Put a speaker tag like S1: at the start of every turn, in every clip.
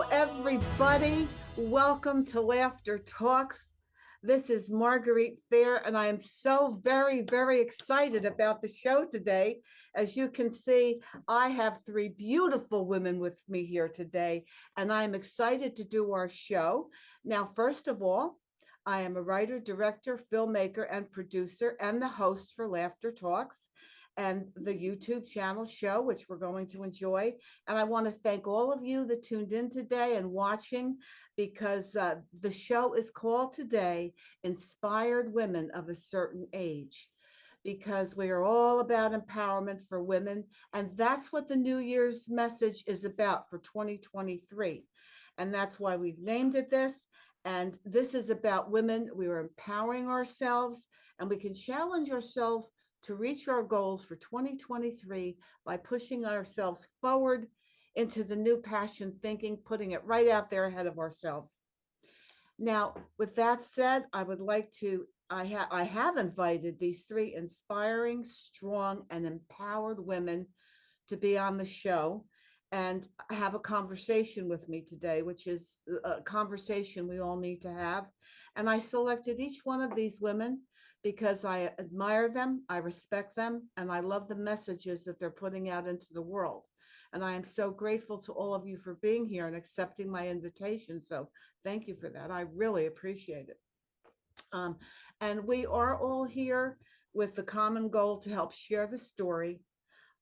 S1: Hello, everybody. Welcome to Laughter Talks. This is Marguerite Fair, and I am so very, very excited about the show today. As you can see, I have three beautiful women with me here today, and I'm excited to do our show. Now, first of all, I am a writer, director, filmmaker, and producer, and the host for Laughter Talks and the YouTube channel show, which we're going to enjoy. And I want to thank all of you that tuned in today and watching, because the show is called today Inspired Women of a Certain Age, because we are all about empowerment for women. And that's what the New Year's message is about for 2023. And that's why we've named it this. And this is about women. We are empowering ourselves, and we can challenge ourselves to reach our goals for 2023 by pushing ourselves forward into the new passion thinking, putting it right out there ahead of ourselves. Now, with that said, I have invited these three inspiring, strong, and empowered women to be on the show and have a conversation with me today, which is a conversation we all need to have. And I selected each one of these women because I admire them, I respect them, and I love the messages that they're putting out into the world. And I am so grateful to all of you for being here and accepting my invitation. So thank you for that. I really appreciate it. Um, and we are all here with the common goal to help share the story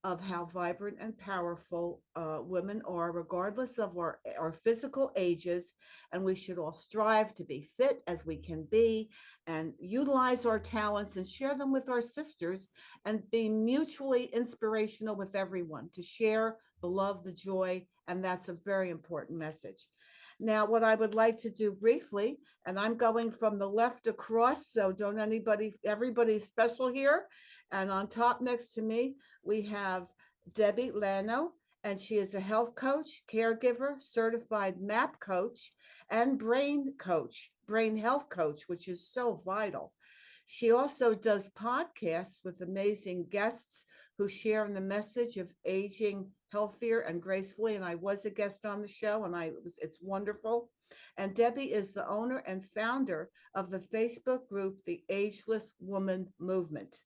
S1: of how vibrant and powerful women are, regardless of our physical ages. And we should all strive to be fit as we can be and utilize our talents and share them with our sisters and be mutually inspirational with everyone to share the love, the joy. And that's a very important message. Now, what I would like to do briefly, and I'm going from the left across, so don't everybody's special here. And on top next to me, we have Debbie Lano, and she is a health coach, caregiver, certified MAP coach, and brain health coach, which is so vital. She also does podcasts with amazing guests who share in the message of aging healthier and gracefully. And I was a guest on the show, and it's wonderful. And Debbie is the owner and founder of the Facebook group, The Ageless Woman Movement.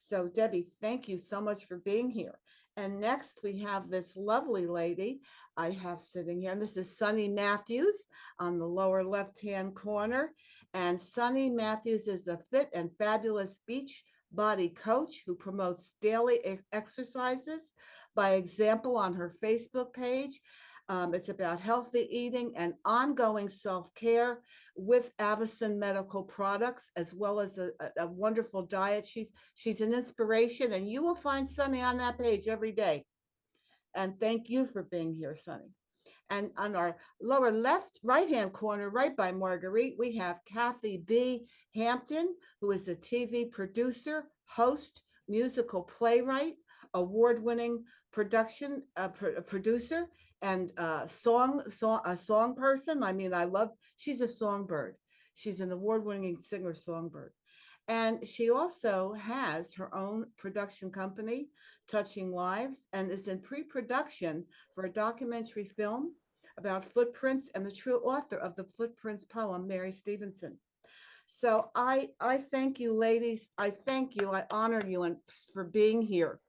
S1: So, Debbie, thank you so much for being here. And next, we have this lovely lady I have sitting here, and this is Sunny Matthews on the lower left-hand corner. And Sunny Matthews is a fit and fabulous beach body coach who promotes daily exercises by example on her Facebook page. It's about healthy eating and ongoing self-care with Avison Medical Products, as well as a wonderful diet. She's an inspiration, and you will find Sunny on that page every day. And thank you for being here, Sunny. And on our lower left, right-hand corner, right by Marguerite, we have Kathy B. Hampton, who is a TV producer, host, musical playwright, award-winning producer, and a song person. I mean, she's a songbird. She's an award-winning singer-songbird. And she also has her own production company, Touching Lives, and is in pre-production for a documentary film about footprints and the true author of the Footprints poem, Mary Stevenson. So I thank you, ladies. I thank you. I honor you and for being here.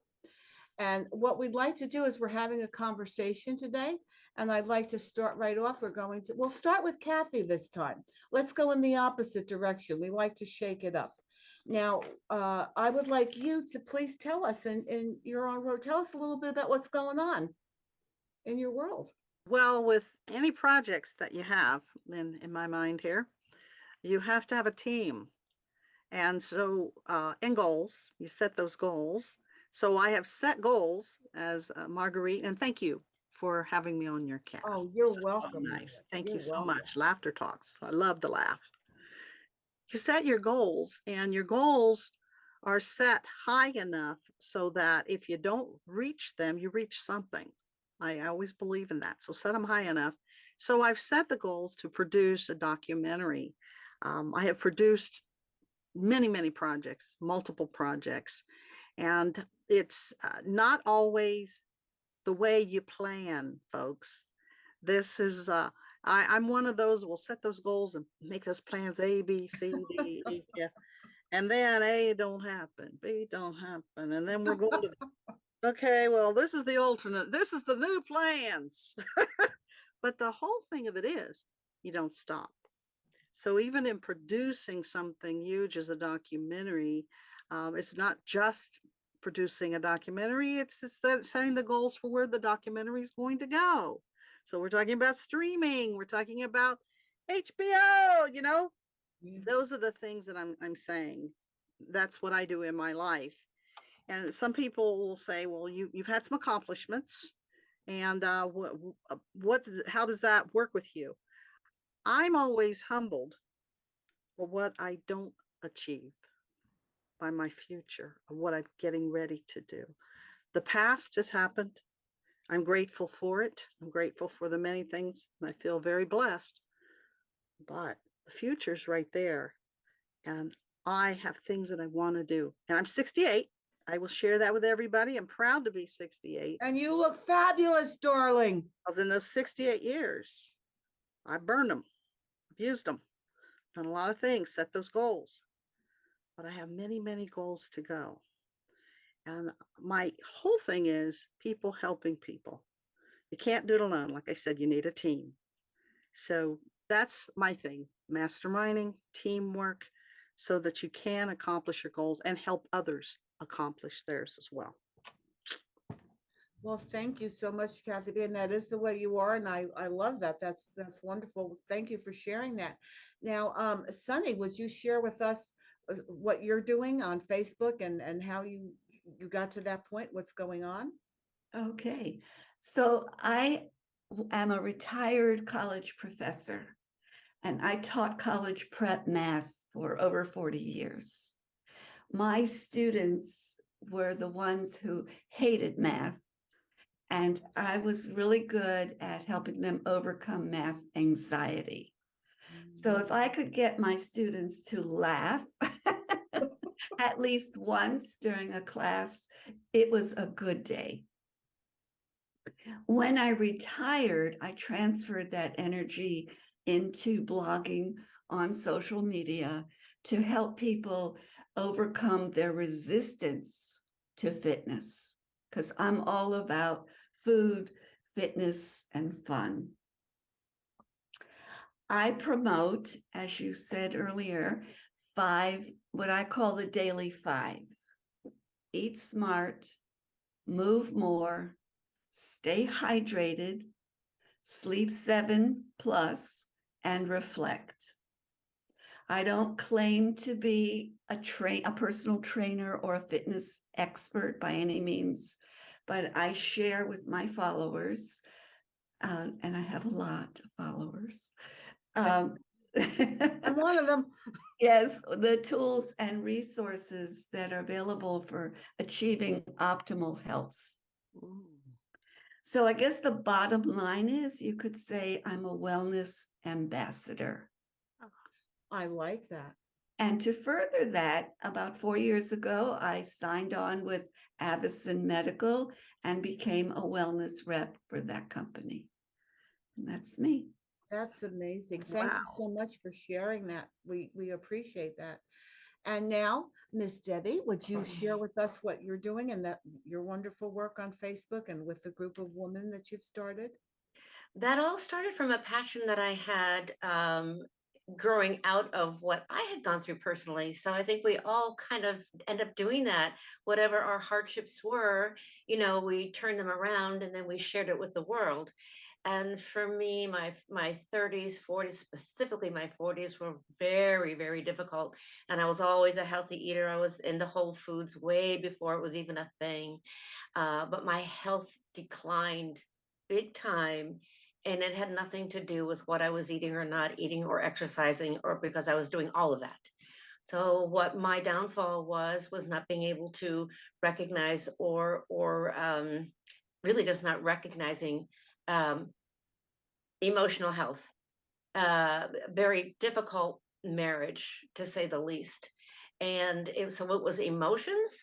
S1: And what we'd like to do is we're having a conversation today, and I'd like to start right off. We'll start with Kathy this time. Let's go in the opposite direction. We like to shake it up. Now, I would like you to please tell us in your own word, tell us a little bit about what's going on in your world.
S2: Well, with any projects that you have in my mind here, you have to have a team. And so, and goals, you set those goals. So I have set goals as Marguerite, and thank you for having me on your cast.
S1: Oh,
S2: This
S1: you're
S2: is so
S1: welcome.
S2: nice. Thank
S1: You're
S2: you so
S1: welcome.
S2: much. Laughter talks. I love to laugh. You set your goals, and your goals are set high enough so that if you don't reach them, you reach something. I always believe in that. So set them high enough. So I've set the goals to produce a documentary. I have produced many, many projects, multiple projects, and it's not always the way you plan, folks. This is I'm one of those will set those goals and make those plans A, B, C, D, E, F. And then A don't happen, B don't happen. And then we're going to, okay, well, this is the alternate. This is the new plans. But the whole thing of it is you don't stop. So even in producing something huge as a documentary, it's not just producing a documentary, it's setting the goals for where the documentary is going to go. So we're talking about streaming, we're talking about HBO,
S1: Yeah.
S2: those are the things that I'm saying. That's what I do in my life. And some people will say, well, you've had some accomplishments, and how does that work with you? I'm always humbled for what I don't achieve by my future, of what I'm getting ready to do. The past has happened. I'm grateful for it. I'm grateful for the many things, and I feel very blessed. But the future's right there. And I have things that I want to do. And I'm 68. I will share that with everybody. I'm proud to be 68.
S1: And you look fabulous, darling.
S2: Because in those 68 years, I burned them, I've used them, done a lot of things, set those goals. But I have many, many goals to go. And my whole thing is people helping people. You can't do it alone. Like I said, you need a team. So that's my thing, masterminding, teamwork, so that you can accomplish your goals and help others accomplish theirs as well.
S1: Well, thank you so much, Kathy B. And that is the way you are. And I love that. That's wonderful. Thank you for sharing that. Now, Sunny, would you share with us what you're doing on Facebook and how you got to that point? What's going on?
S3: Okay, so I am a retired college professor, and I taught college prep math for over 40 years. My students were the ones who hated math, and I was really good at helping them overcome math anxiety. So if I could get my students to laugh at least once during a class, it was a good day. When I retired, I transferred that energy into blogging on social media to help people overcome their resistance to fitness, because I'm all about food, fitness, and fun. I promote, as you said earlier, what I call the daily 5. Eat smart, move more, stay hydrated, sleep 7 plus, and reflect. I don't claim to be a personal trainer or a fitness expert by any means, but I share with my followers, and I have a lot of followers.
S1: I'm one of them.
S3: Yes, the tools and resources that are available for achieving optimal health. So I guess the bottom line is you could say I'm a wellness ambassador.
S1: I like that.
S3: And to further that, about 4 years ago, I signed on with Avison Medical and became a wellness rep for that company. And that's me.
S1: That's amazing. Thank you
S2: Wow.
S1: so much for sharing that. We appreciate that. And now, Miss Debbie, would you share with us what you're doing and that your wonderful work on Facebook and with the group of women that you've started?
S4: That all started from a passion that I had growing out of what I had gone through personally. So I think we all kind of end up doing that. Whatever our hardships were, we turned them around and then we shared it with the world. And for me, my 30s, 40s, specifically my 40s, were very, very difficult. And I was always a healthy eater. I was into Whole Foods way before it was even a thing. But my health declined big time. And it had nothing to do with what I was eating or not eating or exercising or because I was doing all of that. So what my downfall was not being able to recognize or really just not recognizing um, emotional health. Very difficult marriage, to say the least. And so it was emotions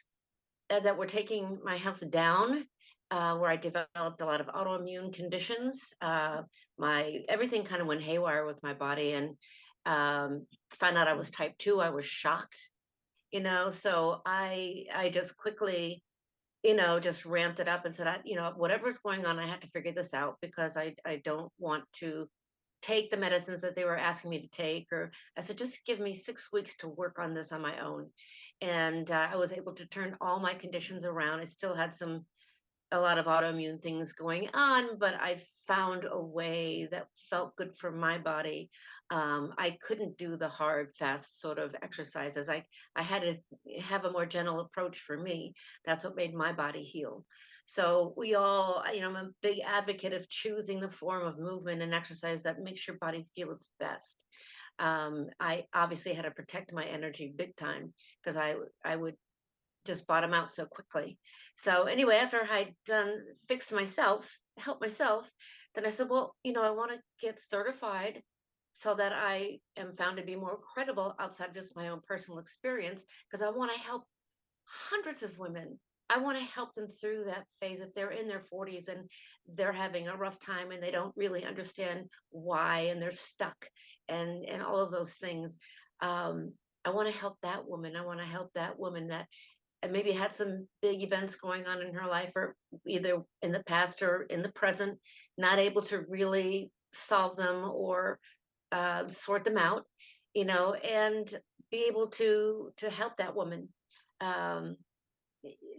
S4: that were taking my health down. where I developed a lot of autoimmune conditions. My everything kind of went haywire with my body, and found out I was type 2. I was shocked, so I just quickly, just ramped it up and said, whatever's going on, I have to figure this out, because I don't want to take the medicines that they were asking me to take. Or I said, just give me 6 weeks to work on this on my own. And I was able to turn all my conditions around. I still had a lot of autoimmune things going on, but I found a way that felt good for my body. I couldn't do the hard, fast sort of exercises. I had to have a more gentle approach for me. That's what made my body heal. So we all, I'm a big advocate of choosing the form of movement and exercise that makes your body feel its best. I obviously had to protect my energy big time, because I would just bottom out so quickly. So anyway, after I'd done fixed myself, helped myself, then I said, well, I want to get certified so that I am found to be more credible outside of just my own personal experience, because I want to help hundreds of women. I want to help them through that phase if they're in their 40s and they're having a rough time and they don't really understand why, and they're stuck, and all of those things. I want to help that woman. I want to help that woman that and maybe had some big events going on in her life, or either in the past or in the present, not able to really solve them or sort them out, and be able to help that woman, um,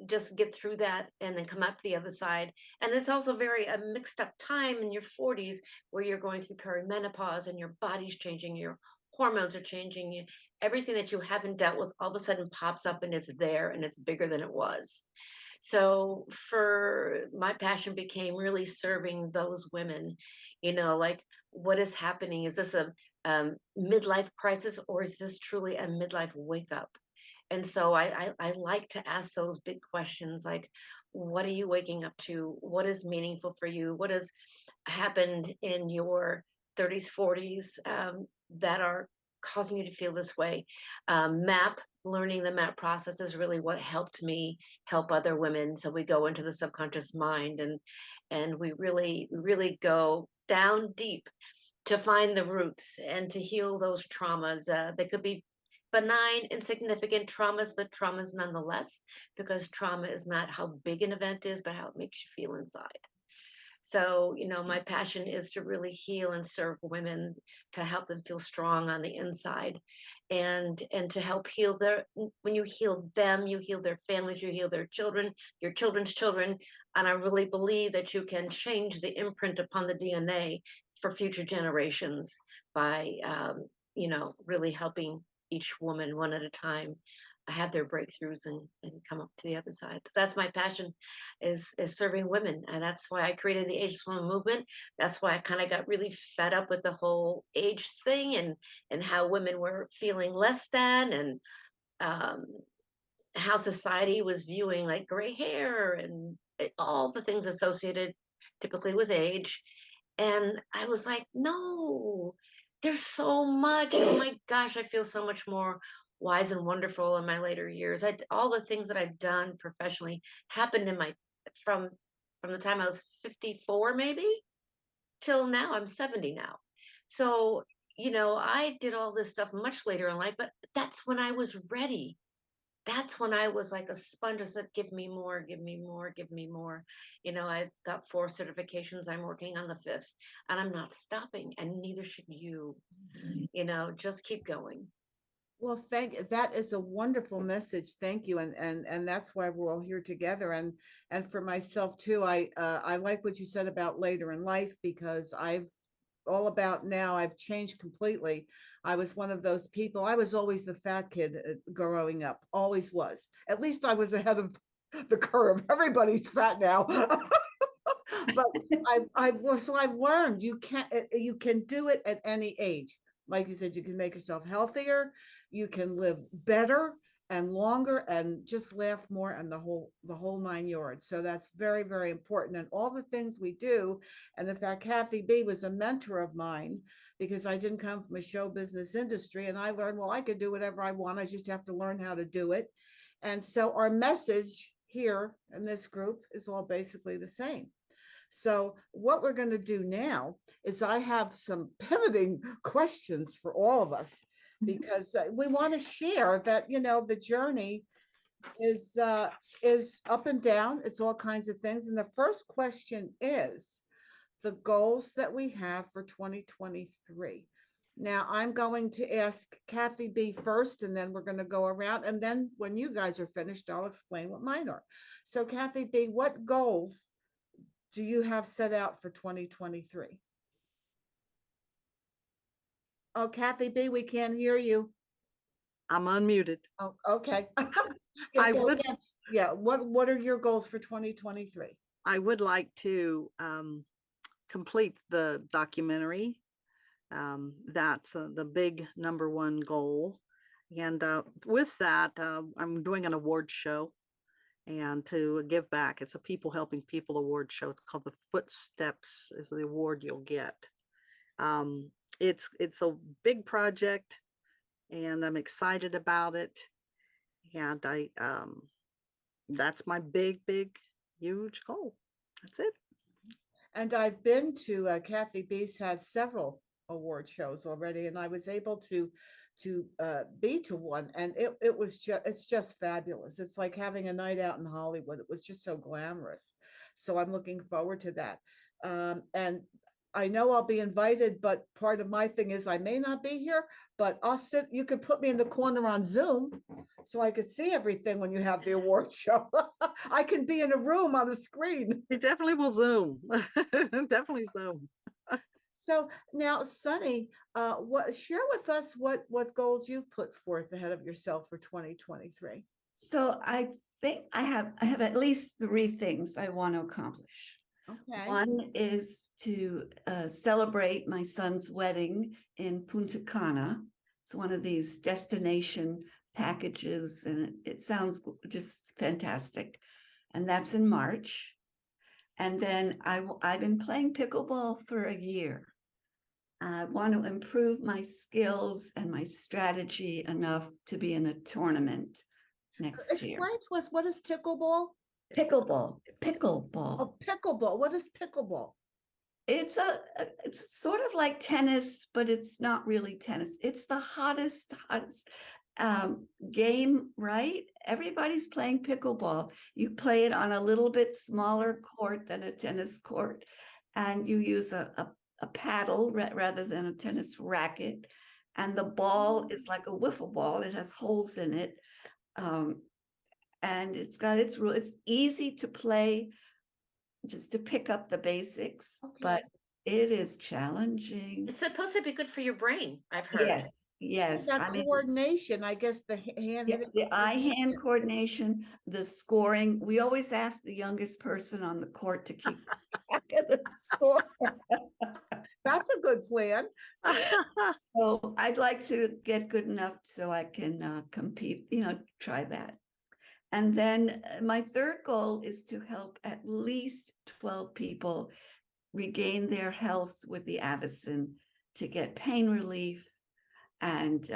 S4: just get through that and then come up the other side. And it's also very a mixed up time in your 40s, where you're going through perimenopause and your body's changing, your hormones are changing, everything that you haven't dealt with all of a sudden pops up, and it's there and it's bigger than it was. So for my passion became really serving those women, like, what is happening? Is this a midlife crisis, or is this truly a midlife wake up? And so I like to ask those big questions, like, what are you waking up to? What is meaningful for you? What has happened in your 30s, 40s, that are causing you to feel this way? Learning the MAP process is really what helped me help other women. So we go into the subconscious mind, and we really go down deep to find the roots and to heal those traumas. They could be benign, insignificant traumas, but traumas nonetheless, because trauma is not how big an event is, but how it makes you feel inside. So, my passion is to really heal and serve women, to help them feel strong on the inside, and to help heal when you heal them, you heal their families, you heal their children, your children's children. And I really believe that you can change the imprint upon the DNA for future generations by, really helping each woman one at a time have their breakthroughs and come up to the other side. So that's my passion, is serving women. And that's why I created the Ageless Woman Movement. That's why I kind of got really fed up with the whole age thing, and how women were feeling less than, and um, how society was viewing like gray hair and all the things associated typically with age. And I was like, no, there's so much. Oh my gosh, I feel so much more wise and wonderful in my later years. All the things that I've done professionally happened in my from from the time I was 54 maybe till now. I'm 70 now. So, I did all this stuff much later in life, but that's when I was ready. That's when I was like a sponge that said, give me more, give me more, give me more. I've got 4 certifications. I'm working on the 5th, and I'm not stopping, and neither should you. Just keep going.
S1: Well, that is a wonderful message. Thank you. And that's why we're all here together. And for myself too, I like what you said about later in life, because all about now, I've changed completely. I was one of those people. I was always the fat kid growing up, always was. At least I was ahead of the curve. Everybody's fat now. But I've learned you can do it at any age. Like you said, you can make yourself healthier, you can live better and longer, and just laugh more, and the whole 9 yards. So that's very, very important. And all the things we do. And in fact, Kathy B was a mentor of mine, because I didn't come from a show business industry, and I learned, well, I could do whatever I want. I just have to learn how to do it. And so our message here in this group is all basically the same. So what we're going to do now is I have some pivoting questions for all of us because we want to share that, you know, the journey is up and down. It's all kinds of things. And the first question is the goals that we have for 2023. Now I'm going to ask Kathy B first, and then we're going to go around. And then when you guys are finished, I'll explain what mine are. So Kathy B, what goals do you have set out for 2023? Oh, Kathy B, we can't hear you.
S2: I'm unmuted.
S1: Oh, okay. Yeah,
S2: I
S1: so
S2: would-
S1: again, yeah, what are your goals for 2023?
S2: I would like to complete the documentary. That's the big number one goal. And with that, I'm doing an award show and to give back. It's a People Helping People award show. It's called the Footsteps is the award you'll get. It's a big project and I'm excited about it. And that's my big, huge goal. That's it.
S1: And I've been to Kathy B's had several award shows already, and I was able to be to one, and it was just it's just fabulous. It's like having a night out in Hollywood. It was just so glamorous. So I'm looking forward to that. And I know I'll be invited, but part of my thing is I may not be here, but I'll sit. You could put me in the corner on Zoom so I could see everything when you have the award show. I can be in a room on a screen.
S2: We definitely will Zoom. Definitely Zoom.
S1: So now, Sunny, share with us what goals you've put forth ahead of yourself for 2023.
S3: So I think I have at least 3 things I want to accomplish.
S1: Okay.
S3: One is to celebrate my son's wedding in Punta Cana. It's one of these destination packages, and it sounds just fantastic. And that's in March. And then I've been playing pickleball for a year. I want to improve my skills and my strategy enough to be in a tournament next year.
S1: Explain to us, what is pickleball?
S3: Pickleball.
S1: Oh, pickleball. What is pickleball?
S3: It's sort of like tennis, but it's not really tennis. It's the hottest game, right? Everybody's playing pickleball. You play it on a little bit smaller court than a tennis court, and you use a paddle rather than a tennis racket. And the ball is like a wiffle ball. It has holes in it. And it's got its rules. It's easy to play, just to pick up the basics, but it is challenging.
S4: It's supposed to be good for your brain, I've heard.
S3: Yes.
S1: That
S3: I mean,
S1: coordination, I guess the hand.
S3: the eye-hand coordination, the scoring. We always ask the youngest person on the court to keep track of the score.
S1: That's a good plan.
S3: So I'd like to get good enough so I can compete, try that. And then my third goal is to help at least 12 people regain their health with the Avicen, to get pain relief and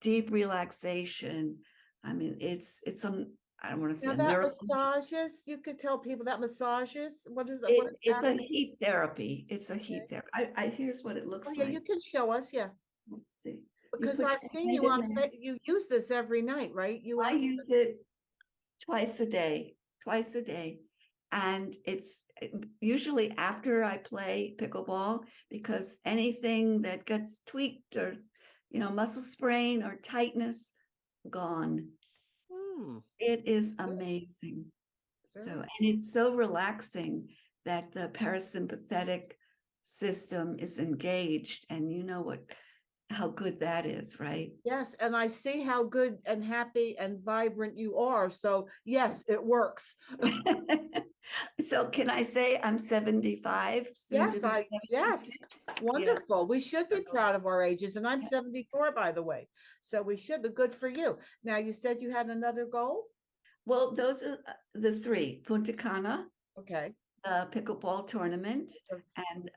S3: deep relaxation. I mean, it's some, I don't want to say
S1: Now
S3: a
S1: that
S3: miracle.
S1: massages, you could tell people that massages, what is
S3: It's a
S1: that?
S3: heat therapy. It's a heat therapy. Here's what it looks
S1: Oh, yeah,
S3: like.
S1: you can show us, yeah.
S3: Let's see.
S1: Because
S3: put
S1: I've
S3: your
S1: seen
S3: hand
S1: you
S3: in
S1: on,
S3: there.
S1: you use this every night, right?
S3: I use it twice a day. And it's usually after I play pickleball, because anything that gets tweaked or, muscle sprain or tightness, gone. It is amazing. So, and it's so relaxing that the parasympathetic system is engaged, and you know how good that is, right?
S1: Yes, and I see how good and happy and vibrant you are. So yes, it works.
S3: So can I say I'm 75? soon to
S1: Yes,
S3: be
S1: yes,
S3: 76?
S1: wonderful. We should be proud of our ages, and I'm 74, by the way. So we should be good for you. Now, you said you had another goal?
S3: Well, those are the 3: Punta Cana,
S1: Okay,
S3: the pickleball tournament, and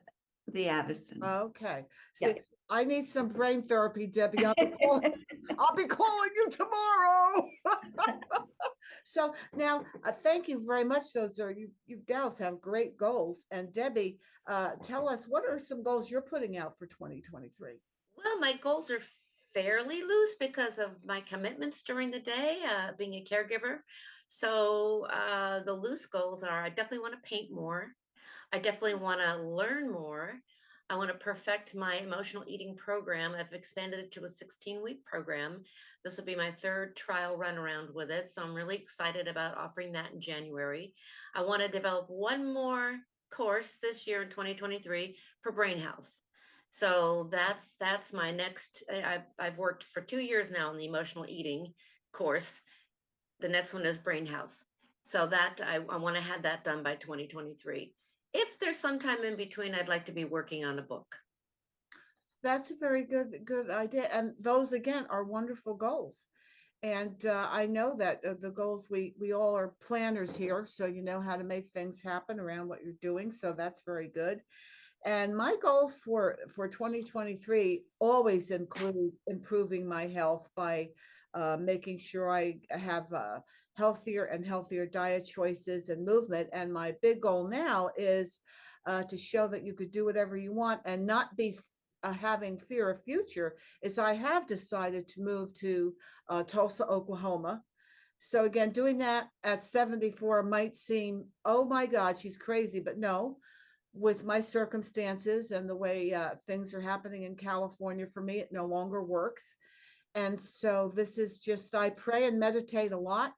S3: the Avicen.
S1: okay.
S3: Yeah.
S1: See, I need some brain therapy, Debbie. I'll be calling you tomorrow. So now, thank you very much. Those are you gals have great goals. And Debbie, tell us what are some goals you're putting out for 2023?
S4: Well, my goals are fairly loose because of my commitments during the day, being a caregiver. So the loose goals are I definitely want to paint more. I definitely want to learn more. I want to perfect my emotional eating program. I've expanded it to a 16-week program. This will be my third trial run around with it. So I'm really excited about offering that in January. I want to develop one more course this year in 2023 for brain health. So that's my next. I've worked for 2 years now in the emotional eating course. The next one is brain health. So that I want to have that done by 2023. If there's some time in between, I'd like to be working on a book.
S1: That's a very good idea. And those again are wonderful goals. And I know that the goals we all are planners here, so you know how to make things happen around what you're doing. So that's very good. And my goals for 2023 always include improving my health by making sure I have healthier and healthier diet choices and movement. And my big goal now is to show that you could do whatever you want and not be having fear of future. Is I have decided to move to Tulsa, Oklahoma. So again, doing that at 74 might seem, oh my God, she's crazy, but no, with my circumstances and the way things are happening in California for me, it no longer works. And so this is just, I pray and meditate a lot.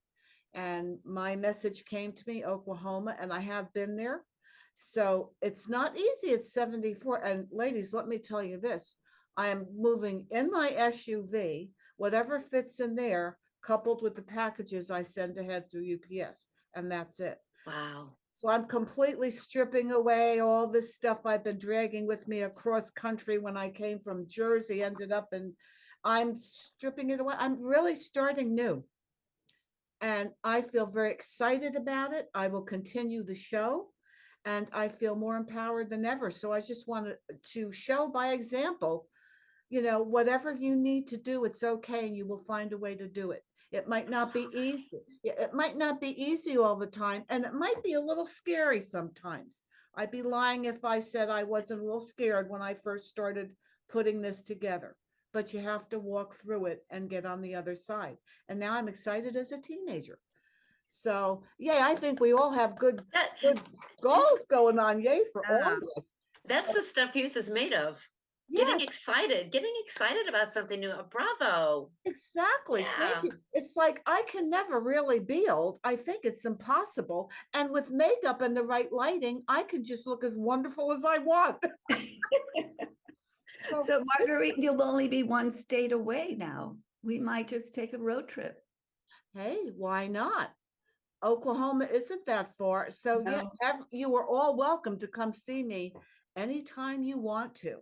S1: And my message came to me, Oklahoma, and I have been there. So it's not easy at 74. And ladies, let me tell you this, I am moving in my SUV, whatever fits in there, coupled with the packages I send ahead through UPS. And that's it.
S4: Wow.
S1: So I'm completely stripping away all this stuff I've been dragging with me across country when I came from Jersey, ended up and I'm stripping it away. I'm really starting new. And I feel very excited about it. I will continue the show and I feel more empowered than ever. So I just wanted to show by example, you know, whatever you need to do, it's okay. And you will find a way to do it. It might not be easy. It might not be easy all the time. And it might be a little scary sometimes. I'd be lying if I said I wasn't a little scared when I first started putting this together. But you have to walk through it and get on the other side. And now I'm excited as a teenager. So yeah, I think we all have good
S4: That
S1: goals going on. Yay for all
S3: Yeah.
S1: of us.
S4: that's
S1: So,
S4: the stuff youth is made of.
S1: yes.
S4: Getting excited about something new. Bravo.
S1: Exactly. Thank
S4: Yeah.
S1: you. It's like I can never really be old. I think it's impossible. And with makeup and the right lighting, I can just look as wonderful as I want. So
S3: So Marguerite, you'll only be one state away now. We might just take a road trip.
S1: hey, why not? Oklahoma isn't that far. So yeah,
S3: No.
S1: you are all welcome to come see me anytime you want to.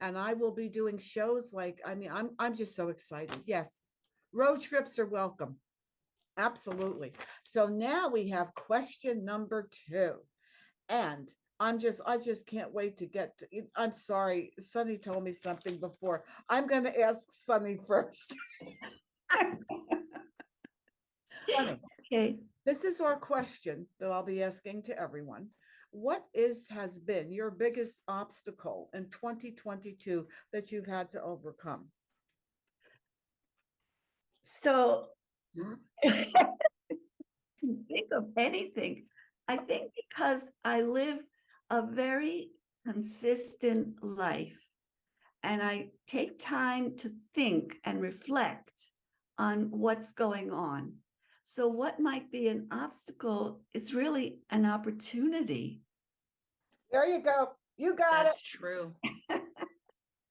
S1: And I will be doing shows like, I mean, I'm just so excited. Yes. Road trips are welcome. Absolutely. So now we have question number 2. And I just can't wait to get to, I'm sorry, Sunny told me something before. I'm going to ask Sunny first. Sunny,
S3: Okay.
S1: this is our question that I'll be asking to everyone. What has been your biggest obstacle in 2022 that you've had to overcome?
S3: So think of anything. I think because I live a very consistent life and I take time to think and reflect on what's going on. So what might be an obstacle is really an opportunity.
S1: There you go. You got
S4: That's true.
S1: it.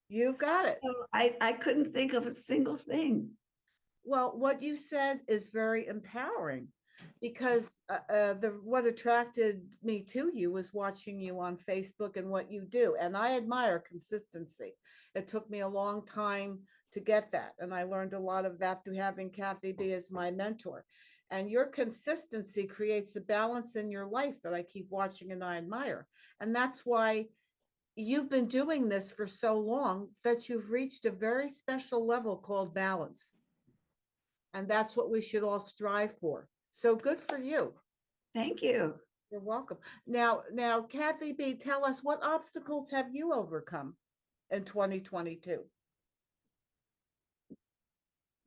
S1: You got it.
S3: So I couldn't think of a single thing.
S1: Well, what you said is very empowering because what attracted me to you was watching you on Facebook and what you do. And I admire consistency. It took me a long time to get that. And I learned a lot of that through having Kathy B as my mentor. And your consistency creates a balance in your life that I keep watching and I admire. And that's why you've been doing this for so long that you've reached a very special level called balance. And that's what we should all strive for. So good for you.
S3: Thank you.
S1: You're welcome. Now, Kathy B, tell us, what obstacles have you overcome in 2022?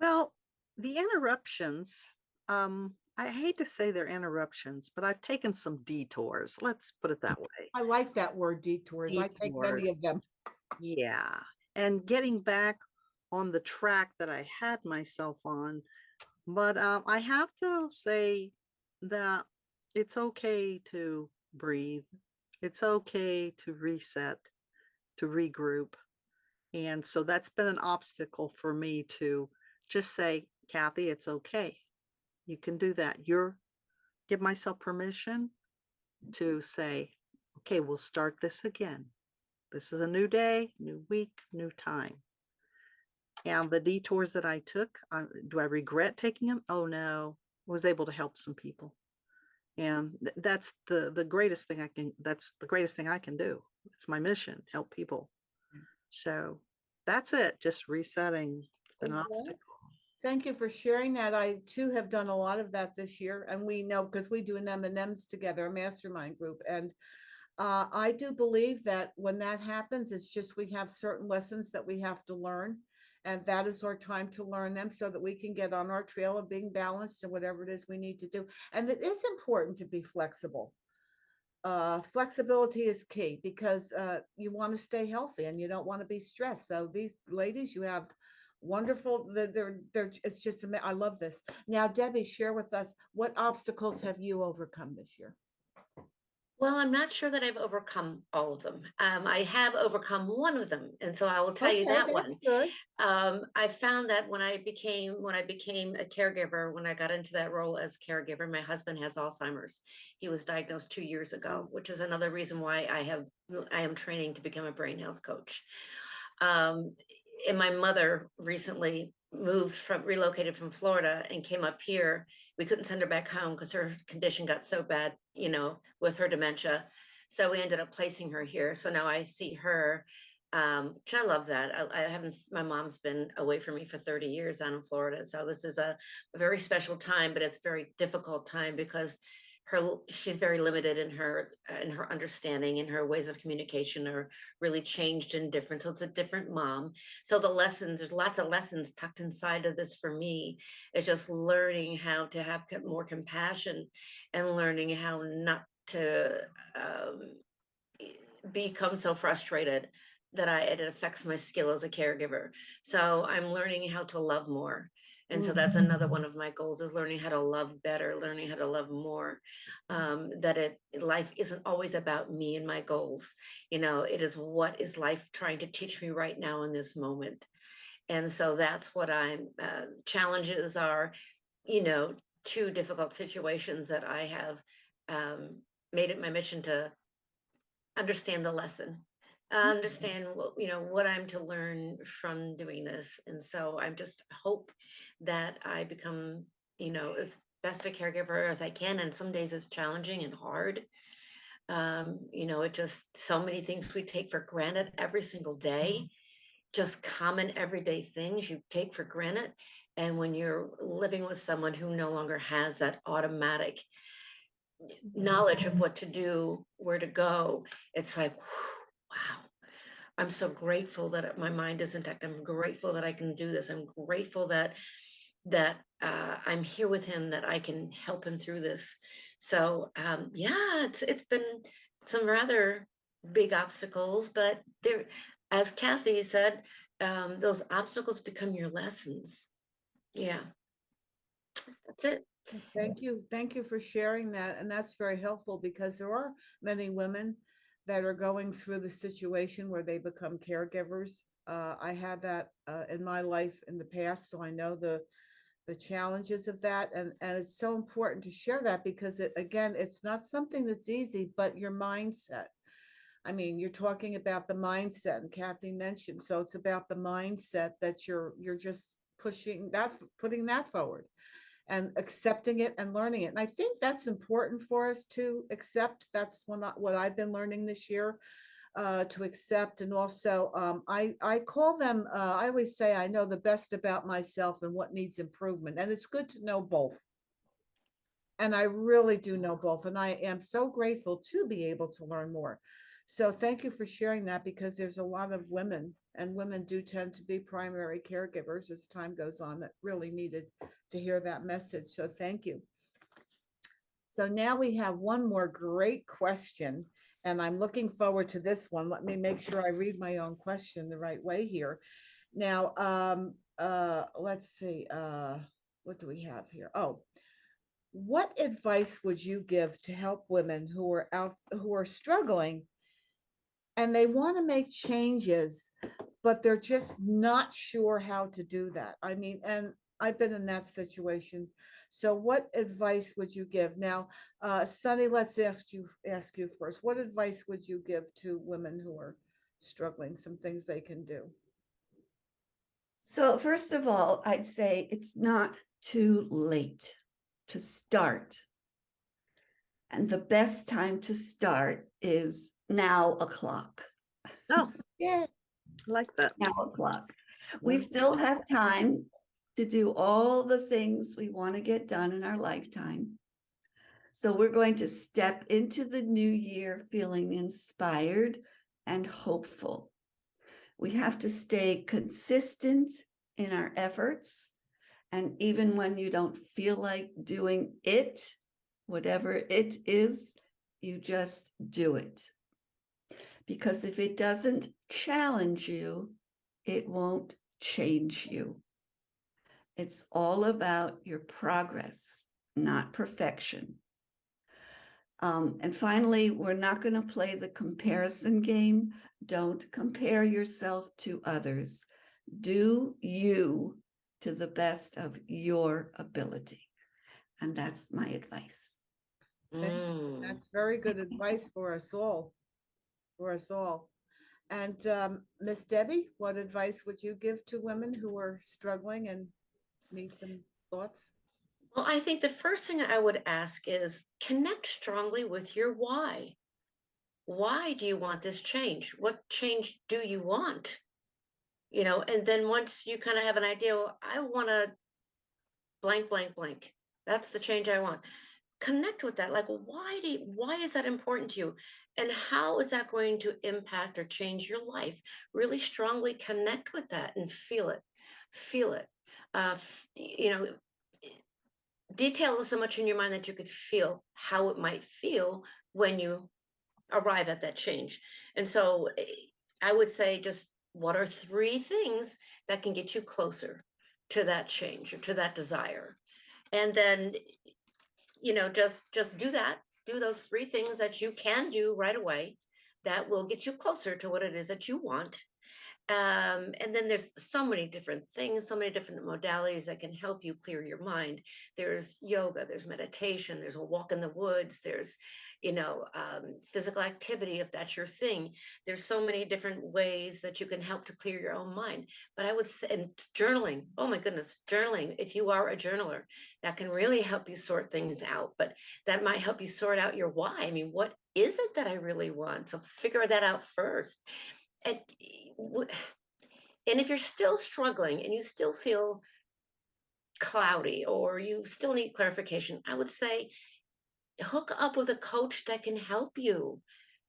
S2: Well, the interruptions, I hate to say they're interruptions, but I've taken some detours. Let's put it that way.
S1: I like that word, detours. I take
S2: Detours.
S1: many of them.
S2: Yeah. And getting back on the track that I had myself on. But I have to say that it's okay to breathe. It's okay to reset, to regroup. And so that's been an obstacle for me to just say, Kathy, it's okay. You can do that. Give myself permission to say, okay, we'll start this again. This is a new day, new week, new time. And the detours that I took, do I regret taking them? Oh no, was able to help some people. And that's the greatest thing that's the greatest thing I can do. It's my mission, help people. So that's it, just resetting. It's been an
S1: Well,
S2: obstacle.
S1: thank you for sharing that. I too have done a lot of that this year, and we know because we do an M&Ms together, a mastermind group, and I do believe that when that happens, it's just we have certain lessons that we have to learn, and that is our time to learn them so that we can get on our trail of being balanced and whatever it is we need to do. And it is important to be flexible. Flexibility is key because you want to stay healthy and you don't want to be stressed. So these ladies, you have wonderful. They're. It's just. I love this. Now, Debbie, share with us, what obstacles have you overcome this year?
S4: Well, I'm not sure that I've overcome all of them. I have overcome one of them, and so I will tell you
S1: Okay,
S4: that
S1: that's
S4: one.
S1: good.
S4: I found that when I became a caregiver, when I got into that role as caregiver, my husband has Alzheimer's. He was diagnosed 2 years ago, which is another reason why I am training to become a brain health coach. Um, and my mother recently relocated from Florida and came up here. We couldn't send her back home because her condition got so bad, with her dementia. So we ended up placing her here. So now I see her, which I love that. I haven't, my mom's been away from me for 30 years down in Florida. So this is a very special time, but it's a very difficult time because she's very limited in her understanding, and her ways of communication are really changed and different. So it's a different mom. So there's lots of lessons tucked inside of this for me. It's just learning how to have more compassion and learning how not to become so frustrated that it affects my skill as a caregiver. So I'm learning how to love more. And so that's another one of my goals, is learning how to love better, learning how to love more. That life isn't always about me and my goals. It is, what is life trying to teach me right now in this moment? And so that's what challenges are, you know, two difficult situations that I have um, made it my mission to understand the lesson, understand what I'm to learn from doing this. And so I just hope that I become, as best a caregiver as I can. And some days it's challenging and hard. It just, so many things we take for granted every single day, just common everyday things you take for granted. And when you're living with someone who no longer has that automatic knowledge of what to do, where to go, it's like, wow. I'm so grateful that my mind is intact. I'm grateful that I can do this. I'm grateful that I'm here with him, that I can help him through this. So yeah, it's been some rather big obstacles, but there, as Kathy said, those obstacles become your lessons. Yeah, that's it.
S1: Thank you. Thank you for sharing that. And that's very helpful because there are many women that are going through the situation where they become caregivers. I had that in my life in the past, so I know the challenges of that. And it's so important to share that because again, it's not something that's easy, but your mindset. I mean, you're talking about the mindset, and Kathy mentioned, so it's about the mindset that you're just putting that forward and accepting it and learning it. And I think that's important for us to accept. That's what I've been learning this year, to accept. And also, I call them, I always say I know the best about myself and what needs improvement. And it's good to know both. And I really do know both. And I am so grateful to be able to learn more. So thank you for sharing that, because there's a lot of women, and women do tend to be primary caregivers as time goes on, that really needed to hear that message. So thank you. So now we have one more great question, and I'm looking forward to this one. Let me make sure I read my own question the right way here. Now, let's see, what do we have here? Oh, what advice would you give to help women who are struggling and they want to make changes, but they're just not sure how to do that? I mean, and I've been in that situation. So what advice would you give? Now, Sunny, let's ask you first. What advice would you give to women who are struggling, some things they can do?
S3: So first of all, I'd say it's not too late to start. And the best time to start is now o'clock.
S2: Oh,
S1: Yeah.
S2: like that.
S3: Now o'clock. We
S2: Yeah.
S3: still have time to do all the things we want to get done in our lifetime. So we're going to step into the new year feeling inspired and hopeful. We have to stay consistent in our efforts. And even when you don't feel like doing it, whatever it is, you just do it. Because if it doesn't challenge you, it won't change you. It's all about your progress, not perfection. And finally, we're not going to play the comparison game. Don't compare yourself to others. Do you to the best of your ability. And that's my advice.
S1: Thank you.
S4: Mm.
S1: That's very good advice for us all, for us all. And Miss Debbie, what advice would you give to women who are struggling and need some thoughts?
S4: Well, I think the first thing I would ask is connect strongly with your why. Why do you want this change? What change do you want? And then once you kind of have an idea, well, I want to blank, blank, blank. That's the change I want. Connect with that. Like, why is that important to you? And how is that going to impact or change your life? Really strongly connect with that and feel it. Feel it. Detail so much in your mind that you could feel how it might feel when you arrive at that change. And so I would say, just what are three things that can get you closer to that change or to that desire? And then, just do that. Do those three things that you can do right away that will get you closer to what it is that you want. And then there's so many different things, so many different modalities that can help you clear your mind. There's yoga, there's meditation, there's a walk in the woods, there's, physical activity if that's your thing. There's so many different ways that you can help to clear your own mind. But I would say, and journaling, oh my goodness, journaling, if you are a journaler, that can really help you sort things out. But that might help you sort out your why. I mean, what is it that I really want? So figure that out first. And and if you're still struggling and you still feel cloudy or you still need clarification, I would say hook up with a coach that can help you,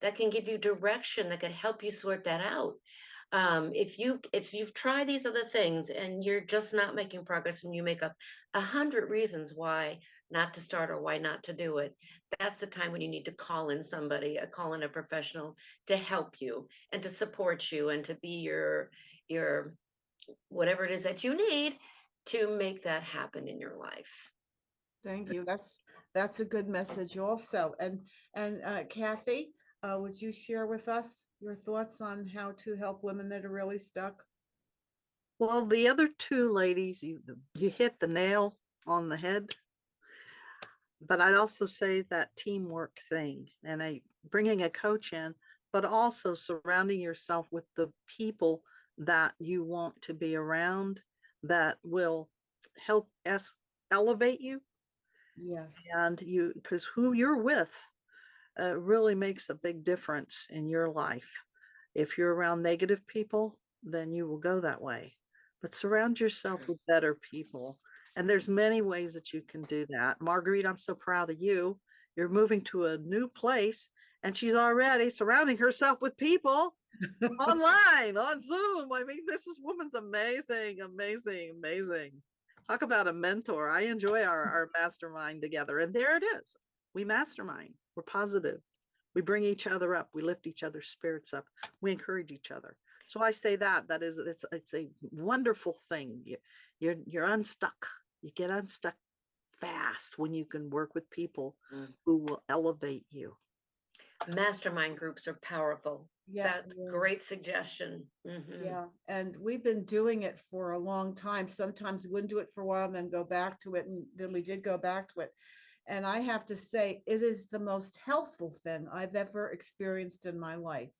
S4: that can give you direction, that can help you sort that out. If you've tried these other things and you're just not making progress, and you make up 100 reasons why not to start or why not to do it, that's the time when you need to call in somebody, call in a professional to help you and to support you and to be your whatever it is that you need to make that happen in your life.
S1: Thank you. That's a good message also. And Kathy, would you share with us your thoughts on how to help women that are really stuck?
S2: Well, the other two ladies, you hit the nail on the head. But I'd also say that teamwork thing, and bringing a coach in, but also surrounding yourself with the people that you want to be around, that will help elevate you.
S1: Yes.
S2: And because who you're with really makes a big difference in your life. If you're around negative people, then you will go that way. But surround yourself with better people And there's many ways that you can do that. Marguerite, I'm so proud of you. You're moving to a new place and she's already surrounding herself with people online on Zoom. I mean, woman's amazing, amazing, amazing. Talk about a mentor. I enjoy our mastermind together. And there it is. We mastermind. We're positive. We bring each other up. We lift each other's spirits up. We encourage each other. So I say it's a wonderful thing. You're unstuck. You get unstuck fast when you can work with people who will elevate you.
S4: Mastermind groups are powerful.
S1: Yeah,
S4: That's
S1: yeah.
S4: great suggestion. Mhm.
S1: Yeah, and we've been doing it for a long time. Sometimes we wouldn't do it for a while and then go back to it, and then we did go back to it. And I have to say, it is the most helpful thing I've ever experienced in my life.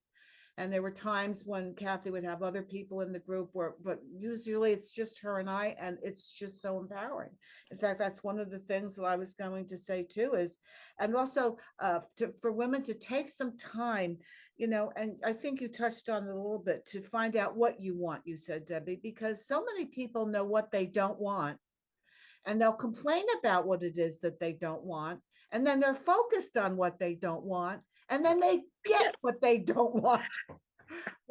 S1: And there were times when Kathy would have other people in the group but usually it's just her and I, and it's just so empowering. In fact, that's one of the things that I was going to say too is, and also for women to take some time, and I think you touched on it a little bit, to find out what you want, you said, Debbie, because so many people know what they don't want and they'll complain about what it is that they don't want. And then they're focused on what they don't want. And then they get what they don't want.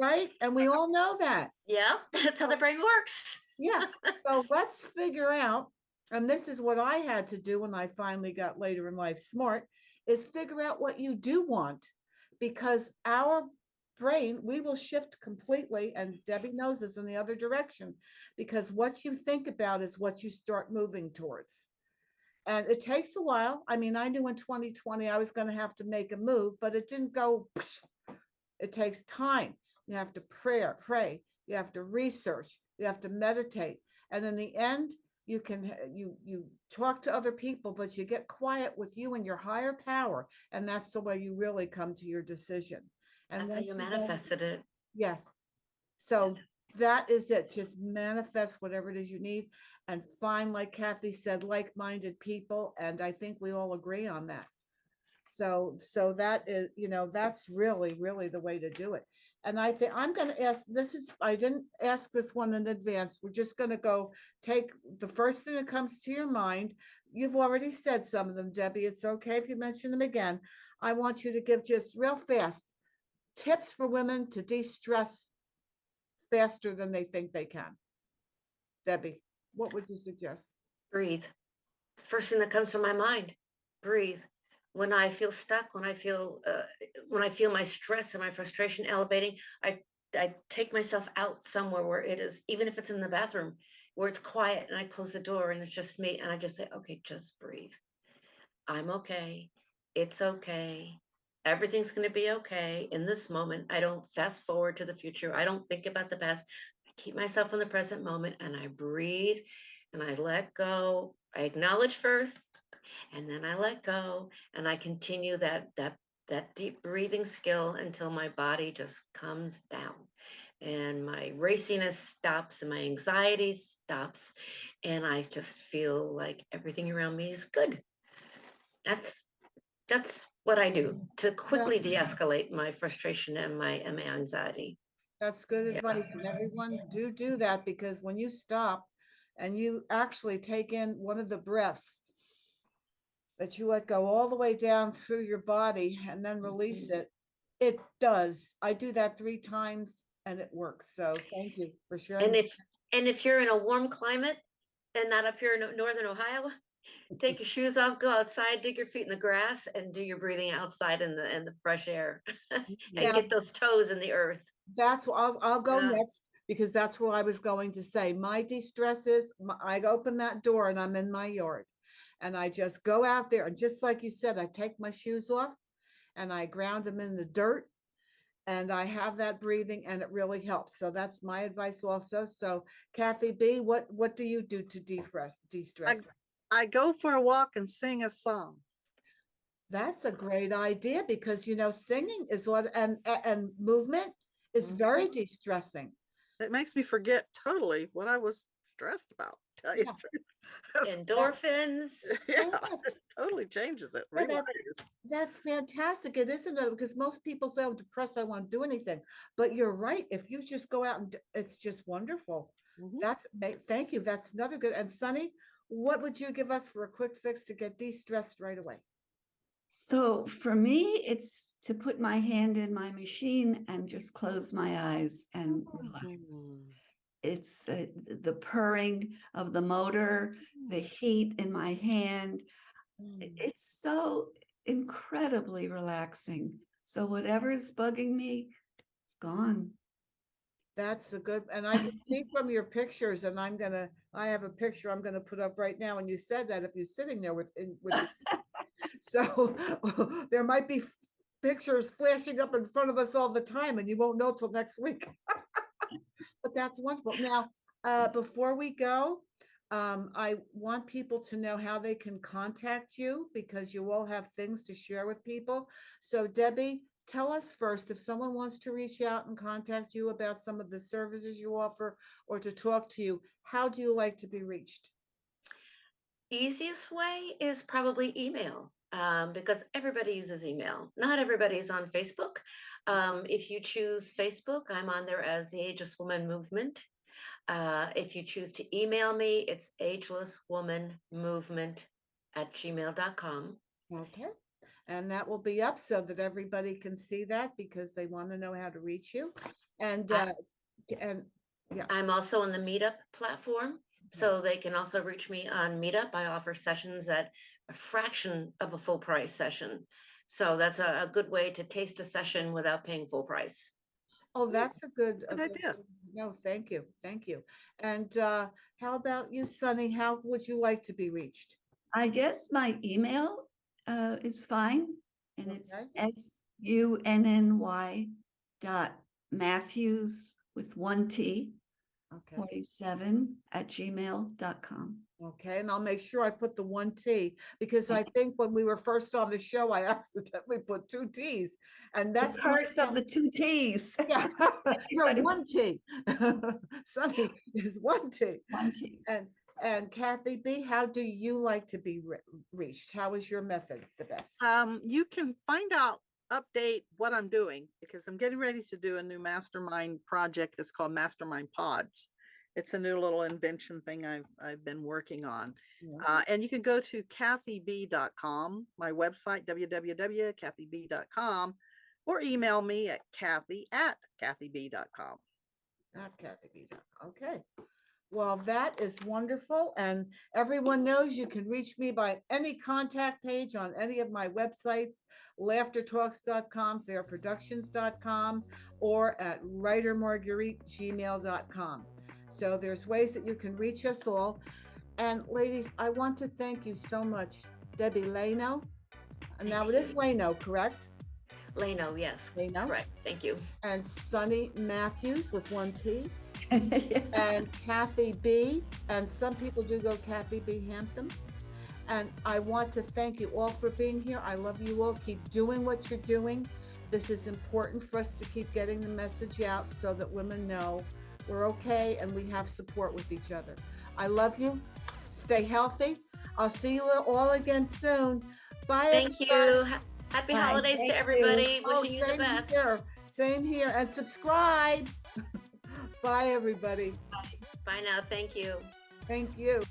S1: Right? And we all know that.
S4: Yeah, that's how the brain works.
S1: Yeah. So let's figure out, and this is what I had to do when I finally got later in life smart, is figure out what you do want. Because our brain, we will shift completely, and Debbie knows this, in the other direction, because what you think about is what you start moving towards. And it takes a while. I mean, I knew in 2020 I was going to have to make a move, but it didn't go. It takes time. You have to pray. You have to research. You have to meditate. And in the end, you talk to other people, but you get quiet with you and your higher power. And that's the way you really come to your decision. And
S4: That's how you manifested it.
S1: Yes. So that is it. Just manifest whatever it is you need and find, like Kathy said, like-minded people. And I think we all agree on that. So that is, that's really, really the way to do it. And I think I'm going to ask, I didn't ask this one in advance. We're just going to go take the first thing that comes to your mind. You've already said some of them, Debbie. It's okay if you mention them again. I want you to give just real fast tips for women to de-stress faster than they think they can. Debbie, what would you suggest?
S4: Breathe. First thing that comes to my mind, breathe. When I feel stuck, when I feel my stress and my frustration elevating, I take myself out somewhere where it is, even if it's in the bathroom, where it's quiet, and I close the door and it's just me, and I just say, okay, just breathe. I'm okay. It's okay. Everything's going to be okay in this moment. I don't fast forward to the future. I don't think about the past. I keep myself in the present moment, and I breathe and I let go. I acknowledge first, and then I let go, and I continue that deep breathing skill until my body just comes down and my raciness stops and my anxiety stops, and I just feel like everything around me is good. That's what I do to quickly de-escalate my frustration and my anxiety.
S1: That's good advice. And everyone do that, because when you stop and you actually take in one of the breaths, that you let go all the way down through your body and then release it, it does. I do that 3 times and it works. So thank you for sharing.
S4: And if you're in a warm climate and not up here in northern Ohio, take your shoes off, go outside, dig your feet in the grass, and do your breathing outside in the fresh air, and get those toes in the earth.
S1: That's what I'll go next, because that's what I was going to say. My de-stress is I open that door and I'm in my yard, and I just go out there, and just like you said, I take my shoes off and I ground them in the dirt, and I have that breathing, and it really helps. So that's my advice also. So Kathy B, what do you do to de-stress?
S2: I go for a walk and sing a song.
S1: That's a great idea, because singing is and movement is very de-stressing.
S2: It makes me forget totally what I was stressed about. Tell you the truth.
S4: Endorphins.
S2: Yeah, it totally changes it.
S1: That's fantastic. It isn't, because most people say, I'm depressed, I won't do anything. But you're right. If you just go out and it's just wonderful. Thank you. That's another good. And Sunny, what would you give us for a quick fix to get de-stressed right away?
S3: So for me, it's to put my hand in my machine and just close my eyes and relax. It's the purring of the motor, the heat in my hand. It's so incredibly relaxing. So whatever's bugging me, it's gone.
S1: That's a good, and I can see from your pictures, and I have a picture I'm gonna put up right now. And you said that if you're sitting there with so there might be pictures flashing up in front of us all the time, and you won't know till next week. But that's wonderful. Now, before we go, I want people to know how they can contact you because you all have things to share with people. So Debbie, tell us first, if someone wants to reach out and contact you about some of the services you offer or to talk to you, how do you like to be reached?
S4: Easiest way is probably email. Because everybody uses email. Not everybody is on Facebook. If you choose Facebook, I'm on there as the Ageless Woman Movement. If you choose to email me, it's agelesswomanmovement@gmail.com.
S1: Okay. And that will be up so that everybody can see that because they want to know how to reach you. And yeah,
S4: I'm also on the Meetup platform, so they can also reach me on Meetup. I offer sessions at a fraction of a full price session. So that's a good way to taste a session without paying full price.
S1: oh, that's a good
S2: idea.
S1: No, thank you. Thank you. And how about you, Sunny? How would you like to be reached?
S3: I guess my email is fine. And it's
S1: Okay.
S3: SUNNY.Matthews with 1T
S1: Okay.
S3: 47@gmail.com.
S1: Okay. And I'll make sure I put the 1T because I think when we were first on the show, I accidentally put 2 T's. And
S3: The
S1: that's
S3: curse of the 2 T's.
S1: yeah, you're
S3: Everybody-
S1: 1T. Sunny is 1T.
S3: 1T.
S1: And Kathy B, how do you like to be reached? How is your method the best?
S2: You can find out, update what I'm doing because I'm getting ready to do a new mastermind project that's called Mastermind Pods. It's a new little invention thing I've been working on.
S1: Yeah.
S2: And you can go to kathyb.com, my website, www.kathyb.com, or email me at kathy@kathyb.com.
S1: Not Kathy B. Okay. Well, that is wonderful. And everyone knows you can reach me by any contact page on any of my websites, laughtertalks.com, fairproductions.com, or at writermarguerite@gmail.com. So there's ways that you can reach us all. And ladies, I want to thank you so much, Debbie Leno. And now it is Leno, correct?
S4: Leno, yes.
S1: Leno.
S4: Correct. Thank you.
S1: And Sunny Matthews with 1T.
S3: Yeah.
S1: And Kathy B, and some people do go Kathy B Hampton. And I want to thank you all for being here. I love you all. Keep doing what you're doing. This is important for us to keep getting the message out so that women know we're okay and we have support with each other. I love you. Stay healthy. I'll see you all again soon. Bye.
S4: Thank
S1: everybody.
S4: you. Happy
S3: Bye.
S4: holidays
S3: Thank
S4: to
S3: you.
S4: everybody.
S1: Oh,
S4: Wishing you the
S1: same
S4: best.
S1: here. Same here. And subscribe. Bye, everybody.
S4: Bye now. Thank you.
S1: Thank you.